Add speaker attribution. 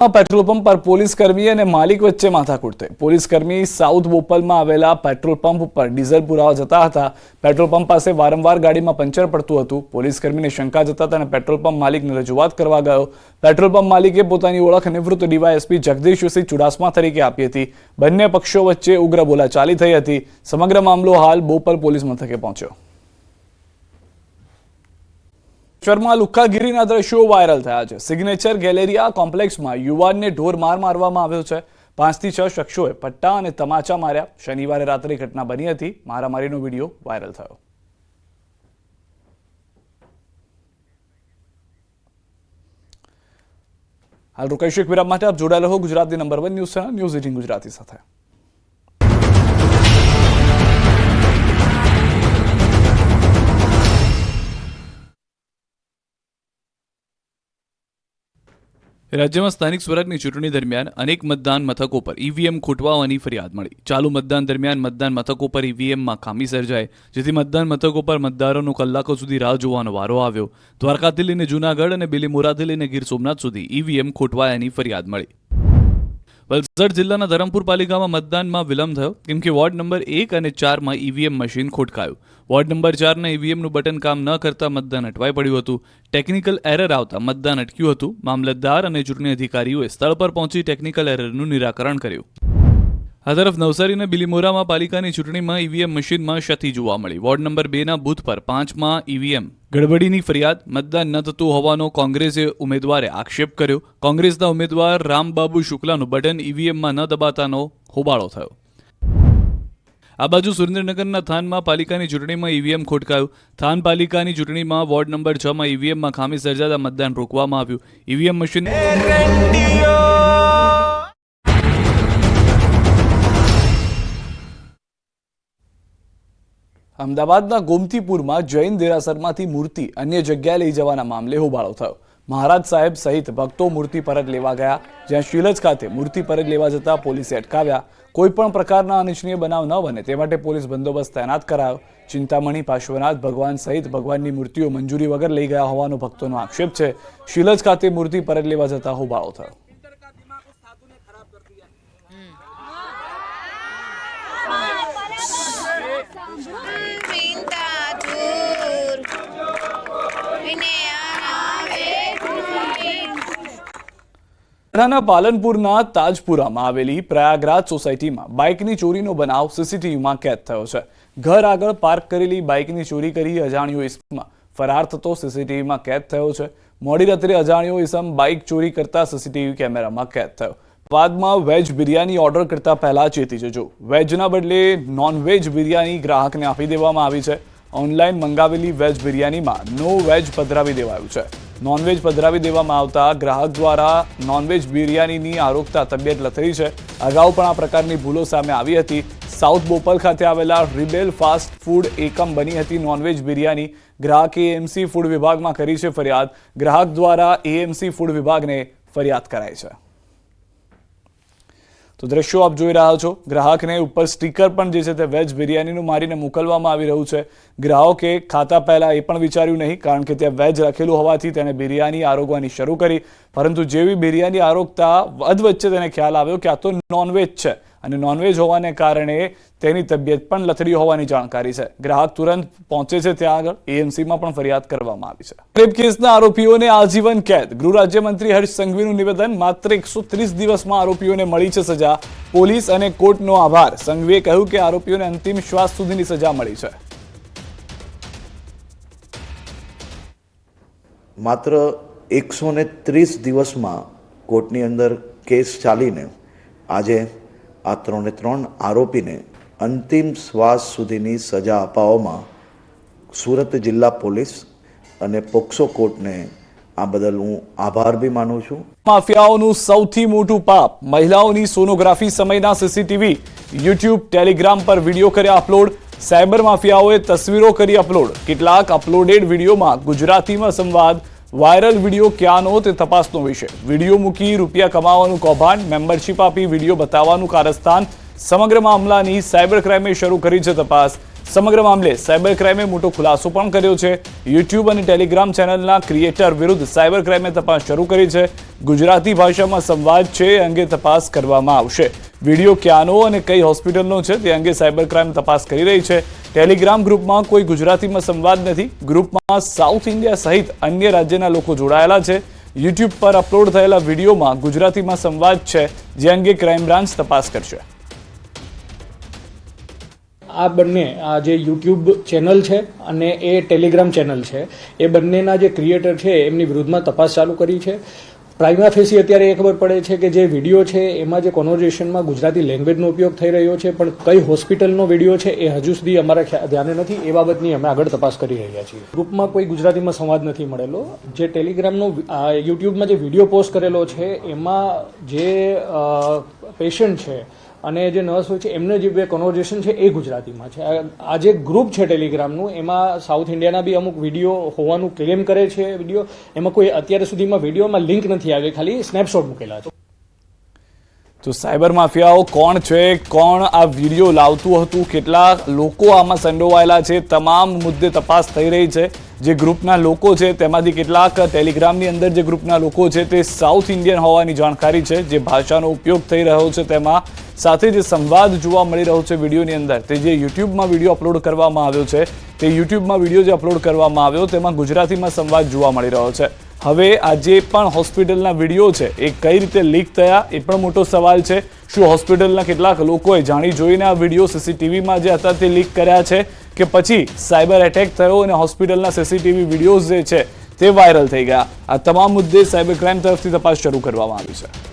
Speaker 1: Petrol pump पर पोलीसकर्मी અને માલિક વચ્ચે માથાકૂટ થઈ। પોલીસકર્મી સાઉથ બોપલમાં આવેલા પેટ્રોલ પંપ પર ડીઝલ પુરાવા જતા હતા। પેટ્રોલ પંપ પાસે વારંવાર ગાડીમાં પંચર પડતું હતું। પોલીસકર્મીને શંકા જતા તેણે પેટ્રોલ પંપ માલિકને રજૂઆત કરવા ગયો। પેટ્રોલ પંપ માલિકે પોતાની ઓળખ નિવૃત્ત ડીવાયએસપી જગદીશસિંહ ચુડાસમા તરીકે આપી હતી। બંને પક્ષો વચ્ચે ઉગ્ર બોલાચાલી થઈ હતી। સમગ્ર મામલો હાલ બોપલ પોલીસ મથકે પહોંચ્યો। શહેરમાં લુક્કાગીરીના દ્રશ્યો વાયરલ થયા છે। સિગ્નેચર ગેલેરિયા કોમ્પ્લેક્સમાં યુવાનને ઢોર માર મારવામાં આવ્યો છે। 5 થી 6 શખ્સોએ પટ્ટા અને તમાચા માર્યા। શનિવારે રાત્રે ઘટના બની હતી। મારામારીનો વિડીયો વાયરલ થયો। હાલ રોકાઈશું એક વિરામ માટે। આપ જોડાયેલા રહો ગુજરાતની number 1 news channel news 18 Gujarati સાથે।
Speaker 2: राज्य में स्थानिक स्वराजनी चूंटणी दरमियान अनेक मतदान मथकों पर ईवीएम खूटवा होवानी फरियाद मळी। चालू मतदान दरमियान मतदान मथकों पर ईवीएम में खामी सर्जाई, जेथी मतदान मथकों पर मतदारों कलाकों सुधी राह जोવાનો वारो આવ્યો। દ્વારકાથી લઈને જૂનાગઢ અને બીલીમોરાથી લઈને ગીર સોમનાથ સુધી ईवीएम ખૂટવાયાની ફરિયાદ મળી। વલસાડ જિલ્લાના ધરમપુર પાલિકામાં મતદાનમાં વિલંબ થયો, કેમ કે વોર્ડ નંબર 1 અને 4 માં ઈવીએમ મશીન ખોટકાયું। વોર્ડ નંબર 4 ના ઈવીએમનું બટન કામ ન કરતા મતદાન અટવાઈ પડ્યું હતું। ટેકનિકલ એરર આવતા મતદાન અટક્યું હતું। મામલતદાર અને ચૂંટણી અધિકારીઓએ સ્થળ પર પહોંચી ટેકનિકલ એરરનું નિરાકરણ કર્યું। આ તરફ નવસારી અને બીલીમોરામાં પાલિકાની ચૂંટણીમાં ઈવીએમ મશીનમાં ક્ષતિ જોવા મળી। વોર્ડ નંબર 2 ના બૂથ પર 5 માં ઈવીએમ ગડબડીની ફરિયાદ। મતદાન ન થતું હોવાનો કોંગ્રેસે ઉમેદવારે આક્ષેપ કર્યો। કોંગ્રેસના ઉમેદવાર રામબાબુ શુક્લાનું બટન ઈવીએમમાં ન દબાતાનો હોબાળો થયો। આ બાજુ સુરેન્દ્રનગરના થાનમાં પાલિકાની ચૂંટણીમાં ઈવીએમ ખોટકાયું। થાન પાલિકાની ચૂંટણીમાં વોર્ડ નંબર 6 માં ઈવીએમમાં ખામી સર્જાતા મતદાન રોકવામાં આવ્યું। ઈવીએમ મશીન
Speaker 1: અમદાવાદના ગોમતીપુરમાં જૈન દેરાસરમાંથી મૂર્તિ અન્ય જગ્યાએ લઈ જવાના મામલે હોબાળો થયો। મહારાજ સાહેબ સહિત ભક્તો મૂર્તિ પરત લેવા ગયા, જ્યાં શિલજ ખાતે મૂર્તિ પરત લેવા જતા પોલીસે અટકાવ્યા। કોઈપણ પ્રકારના અનિચ્છનીય બનાવ ન બને તે માટે પોલીસ બંદોબસ્ત તૈનાત કરાયો। ચિંતામણી પાર્શ્વનાથ ભગવાન સહિત ભગવાનની મૂર્તિઓ મંજૂરી વગર લઈ ગયા હોવાનો ભક્તોનો આક્ષેપ છે। શિલજ ખાતે મૂર્તિ પરત લેવા જતા હોબાળો થયો। પાલનપુરના તાજપુરામાં આવેલી પ્રયાગરાજ સોસાયટીમાં બાઇકની ચોરીનો બનાવ સીસીટીવીમાં કેદ થયો છે। ઘર આગળ પાર્ક કરેલી બાઇકની ચોરી કરી અજાણ્યો ઇસમ ફરાર થતો સીસીટીવીમાં કેદ થયો છે। મોડી રાત્રે અજાણ્યો ઇસમ બાઇક ચોરી કરતા સીસીટીવી કેમેરામાં કેદ થયો। બાદમાં વેજ બિરયાની ઓર્ડર કરતા પહેલા ચેતી જજો। વેજના બદલે નોનવેજ બિરયાની ગ્રાહકને આપી દેવામાં આવી છે। ઓનલાઈન મંગાવેલી વેજ બિરયાનીમાં નો વેજ પધરાવી દેવાયું છે। નોનવેજ પધરાવી દેવામાં આવતા ગ્રાહક દ્વારા નોનવેજ બિરયાનીની આરોગતા તબિયત લથડી છે। અગાઉ પણ આ પ્રકારની ભૂલો સામે આવી હતી। સાઉથ બોપલ ખાતે આવેલા રિબેલ ફાસ્ટ ફૂડ એકમ બની હતી નોનવેજ બિરયાની। ગ્રાહકે એએમસી ફૂડ વિભાગમાં કરી છે ફરિયાદ। ગ્રાહક દ્વારા એએમસી ફૂડ વિભાગને ફરિયાદ કરાઈ છે। તો દ્રશ્યો આપ જોઈ રહ્યા છો। ગ્રાહકને ઉપર સ્ટીકર પણ જે છે તે વેજ બિરયાનીનું મારીને મોકલવામાં આવી રહ્યું છે। ગ્રાહકે ખાતા પહેલા એ પણ વિચાર્યું નહીં, કારણ કે ત્યાં વેજ લખેલું હોવાથી તેણે બિરયાની આરોગવાની શરૂ કરી। પરંતુ જેવી બિરયાની આરોગતા અધવચ્ચે તેને ખ્યાલ આવ્યો કે આ તો નોનવેજ છે અને નોનવેજ હોવાને કારણે તેની તબિયત પણ લથડી હોવાની જાણકારી છે। ગ્રાહક તુરંત પહોંચે છે ત્યાં આગળ। એએમસીમાં પણ ફરિયાદ કરવામાં આવી છે। રેપ કેસના આરોપીઓને આજીવન કેદ। ગૃહ રાજ્યમંત્રી હર્ષ સંઘવીનું નિવેદન। માત્ર 130 દિવસમાં આરોપીઓને મળી છે સજા। પોલીસ અને કોર્ટનો આભાર। સંઘવીએ કહ્યું કે આરોપીઓને અંતિમ શ્વાસ સુધીની સજા મળી છે।
Speaker 3: માત્ર 130 દિવસમાં કોર્ટની અંદર કેસ ચાલીને આજે આ 3 આરોપીને અંતિમ શ્વાસ સુધીની સજા અપાવવામાં સુરત જિલ્લા પોલીસ અને પોક્સો કોર્ટને આ બદલ હું આભાર બી માનું છું।
Speaker 1: માફિયાઓનું સૌથી મોટું પાપ। મહિલાઓની સોનોગ્રાફી સમયના સીસીટીવી યુટ્યુબ ટેલિગ્રામ પર વિડીયો કર્યા અપલોડ। સાયબર માફિયાઓએ તસવીરો કરી અપલોડ। કેટલાક અપલોડેડ વિડીયોમાં ગુજરાતીમાં સંવાદ। વાયરલ વિડીયો ક્યાંનો તે તપાસનો વિષય। વિડીયો મૂકી રૂપિયા કમાવાનું કૌભાંડ। મેમ્બરશીપ આપી વિડીયો બતાવવાનું કારસ્તાન। સમગ્ર મામલાની સાયબર ક્રાઇમે શરૂ કરી છે તપાસ। સમગ્ર મામલે સાયબર ક્રાઇમે મોટો ખુલાસો પણ કર્યો છે. યુટ્યુબ અને ટેલિગ્રામ ચેનલના ક્રિએટર વિરુદ્ધ સાયબર ક્રાઇમે તપાસ શરૂ કરી છે. ગુજરાતી ભાષામાં સંવાદ છે એ અંગે તપાસ કરવામાં આવશે. વિડીયો ક્યાંનો અને કઈ હોસ્પિટલનો છે તે અંગે સાયબર ક્રાઇમ તપાસ કરી રહી છે. ટેલિગ્રામ ગ્રુપમાં કોઈ ગુજરાતીમાં સંવાદ નથી. ગ્રુપમાં સાઉથ ઇન્ડિયા સહિત અન્ય રાજ્યના લોકો જોડાયેલા છે. યુટ્યુબ પર અપલોડ થયેલા વિડીયોમાં ગુજરાતીમાં સંવાદ છે, જે અંગે ક્રાઇમ બ્રાન્ચ તપાસ કરશે.
Speaker 4: આ બંને આ જે યુટ્યુબ ચેનલ છે અને એ ટેલિગ્રામ ચેનલ છે, એ બંનેના જે ક્રિએટર છે એમની વિરુદ્ધમાં તપાસ ચાલુ કરી છે. પ્રાઇમા ફેસી અત્યારે એ ખબર પડે છે કે જે વિડીયો છે એમાં જે કોન્વર્ઝેશનમાં ગુજરાતી લેંગ્વેજનો ઉપયોગ થઈ રહ્યો છે, પણ કઈ હોસ્પિટલનો વિડીયો છે એ હજુ સુધી અમારા ધ્યાને નથી. એ બાબતની અમે આગળ તપાસ કરી રહ્યા છીએ. ગ્રુપમાં કોઈ ગુજરાતીમાં સંવાદ નથી મળેલો. જે ટેલિગ્રામનો યુટ્યુબમાં જે વિડીયો પોસ્ટ કરેલો છે એમાં જે પેશન્ટ છે અને જે નર્સ હોય છે એમને જે બે કોન્વર્ઝેશન છે એ ગુજરાતીમાં છે. આ જે ગ્રુપ છે ટેલિગ્રામનું, એમાં સાઉથ ઇન્ડિયાના બી અમુક વિડીયો હોવાનું ક્લેમ કરે છે. વિડીયો એમાં કોઈ અત્યાર સુધીમાં વિડીયોમાં લિંક નથી આવી, ખાલી સ્નેપશોટ મૂકેલા છે.
Speaker 1: તો સાયબર માફિયાઓ કોણ છે, કોણ આ વિડીયો લાવતું હતું, કેટલા લોકો આમાં સંડોવાયેલા છે, તમામ મુદ્દે તપાસ થઈ રહી છે. જે ગ્રુપના લોકો છે તેમાંથી કેટલાક ટેલિગ્રામની અંદર જે ગ્રુપના લોકો છે તે સાઉથ ઇન્ડિયન હોવાની જાણકારી છે. જે ભાષાનો ઉપયોગ થઈ રહ્યો છે તેમાં સાથે જે સંવાદ જોવા મળી રહ્યો છે વિડીયોની અંદર, તે જે યુટ્યુબમાં વિડીયો અપલોડ કરવામાં આવ્યો છે, તે યુટ્યુબમાં વિડીયો જે અપલોડ કરવામાં આવ્યો તેમાં ગુજરાતીમાં સંવાદ જોવા મળી રહ્યો છે. હવે આ જે પણ હોસ્પિટલના વિડીયો છે એ કઈ રીતે લીક થયા એ પણ મોટો સવાલ છે. શું હોસ્પિટલના કેટલાક લોકોએ જાણી જોઈને આ વિડીયો સીસીટીવીમાં જે હતા તે લીક કર્યા છે, કે પછી સાયબર એટેક થયો અને હોસ્પિટલના સીસીટીવી વિડીયોઝ જે છે તે વાયરલ થઈ ગયા? આ તમામ મુદ્દે સાયબર ક્રાઇમ તરફથી તપાસ શરૂ કરવામાં આવી છે.